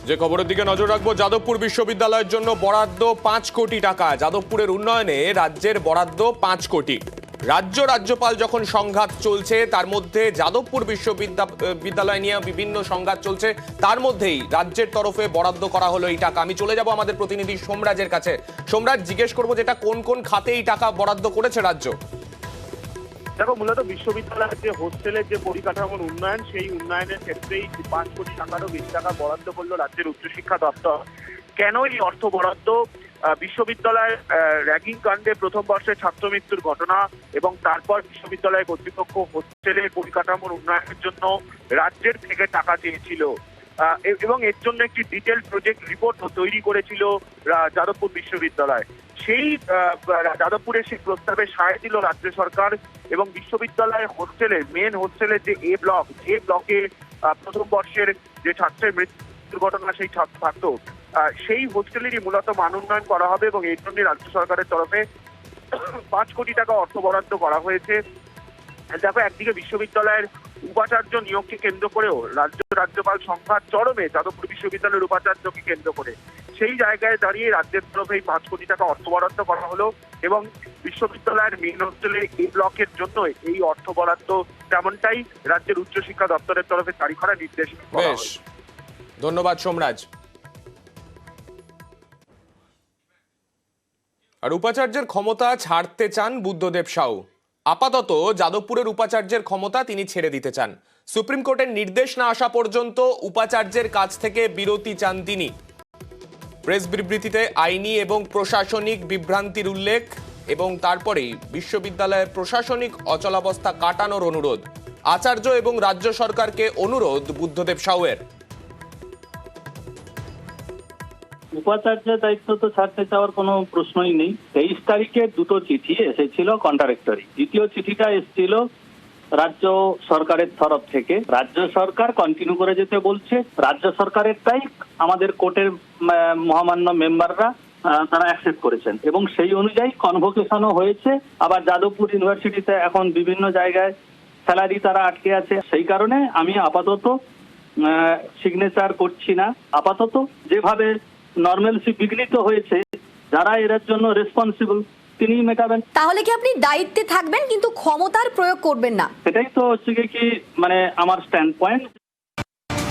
যে খবরের দিকে নজর রাখবো, যাদবপুর বিশ্ববিদ্যালয়ের জন্য বরাদ্দ 5 কোটি টাকা। যাদবপুরের উন্নয়নে রাজ্যের বরাদ্দ 5 কোটি। রাজ্যপাল যখন সংঘাত চলছে, তার মধ্যে যাদবপুর বিশ্ববিদ্যালয় নিয়ে বিভিন্ন সংঘাত চলছে, তার মধ্যেই রাজ্যের তরফে বরাদ্দ করা হলো এই টাকা। আমি চলে যাব আমাদের প্রতিনিধি সোমরাজের কাছে। সোমরাজ, জিজ্ঞেস করবো যেটা কোন কোন খাতে এই টাকা বরাদ্দ করেছে রাজ্য? দেখো, মূলত বিশ্ববিদ্যালয়ের যে হোস্টেলের যে পরিকাঠামোর উন্নয়ন, সেই উন্নয়নের ক্ষেত্রেই 5 কোটি টাকারও বেশি টাকা বরাদ্দ করলো রাজ্যের উচ্চশিক্ষা দপ্তর। কেন এই অর্থ বরাদ্দ? বিশ্ববিদ্যালয়ের র্যাগিং কাণ্ডে প্রথম বর্ষের ছাত্র মৃত্যুর ঘটনা এবং তারপর বিশ্ববিদ্যালয় কর্তৃপক্ষ হোস্টেলের পরিকাঠামোর উন্নয়নের জন্য রাজ্যের থেকে টাকা চেয়েছিল এবং এর জন্য একটি ডিটেল প্রজেক্ট রিপোর্ট তৈরি করেছিল যাদবপুর বিশ্ববিদ্যালয়। সেই যাদবপুরের সেই প্রস্তাবে সায় দিল রাজ্য সরকার এবং বিশ্ববিদ্যালয়ের হোস্টেলের মেন হোস্টেলের যে যে ব্লকে প্রথম বর্ষের যে ছাত্রের মৃত্যুর ঘটনা সেই ছাত্র, সেই হোস্টেলেরই মূলত মান উন্নয়ন করা হবে এবং এর জন্য রাজ্য সরকারের তরফে 5 কোটি টাকা অর্থ বরাদ্দ করা হয়েছে। দেখো, একদিকে বিশ্ববিদ্যালয়ের উপাচার্য নিয়োগকে কেন্দ্র করেও রাজ্যপাল সংঘাত চরমে যাদবপুর বিশ্ববিদ্যালয়ের উপাচার্যকে কেন্দ্র করে। সেই জায়গায় দাঁড়িয়ে রাজ্যের তরফে এই 5 কোটি টাকা অর্থ বরাদ্দ করা হলো এবং বিশ্ববিদ্যালয়ের মেন হোস্টেলের এই ব্লকের জন্য এই অর্থ বরাদ্দ তেমনটাই রাজ্যের উচ্চশিক্ষা দপ্তরের তরফে জারি করা নির্দেশ। বেশ, ধন্যবাদ সোমরাজ। আর উপাচার্যের ক্ষমতা ছাড়তে চান বুদ্ধদেব সাউ। আপাতত যাদবপুরের উপাচার্যের ক্ষমতা তিনি ছেড়ে দিতে চান। সুপ্রিম কোর্টের নির্দেশ না আসা পর্যন্ত উপাচার্যের কাছ থেকে বিরতি চান তিনি। প্রেস বিবৃতিতে আইনি এবং প্রশাসনিক বিভ্রান্তির উল্লেখ এবং তারপরেই বিশ্ববিদ্যালয়ের প্রশাসনিক অচলাবস্থা কাটানোর অনুরোধ। আচার্য এবং রাজ্য সরকারকে অনুরোধ বুদ্ধদেব সাউয়ের। উপাচার্যের দায়িত্ব তো ছাড়তে চাওয়ার কোনো প্রশ্নই নেই। 23 তারিখে দুটো চিঠি এসেছিল কন্ট্রাডিক্টরি। দ্বিতীয় চিঠিটা এসেছিল রাজ্য সরকারের তরফ থেকে। রাজ্য সরকার কন্টিনিউ করে যেতে বলছে। রাজ্য সরকারেরটাই আমাদের কোর্টের মহামান্য মেম্বাররা তারা অ্যাকসেপ্ট করেছেন এবং সেই অনুযায়ী কনভোকেশনও হয়েছে। আবার যাদবপুর ইউনিভার্সিটিতে এখন বিভিন্ন জায়গায় স্যালারি তারা আটকে আছে। সেই কারণে আমি আপাতত সিগনেচার করছি না। আপাতত যেভাবে নরমালসি বিঘ্নিত হয়েছে, যারা এর জন্য রেসপন্সিবল তিনি মেটাবেন। তাহলে কি আপনি দায়িত্বে থাকবেন কিন্তু ক্ষমতার প্রয়োগ করবেন না? সেটাই তো হচ্ছে কি মানে আমার স্ট্যান্ড পয়েন্ট।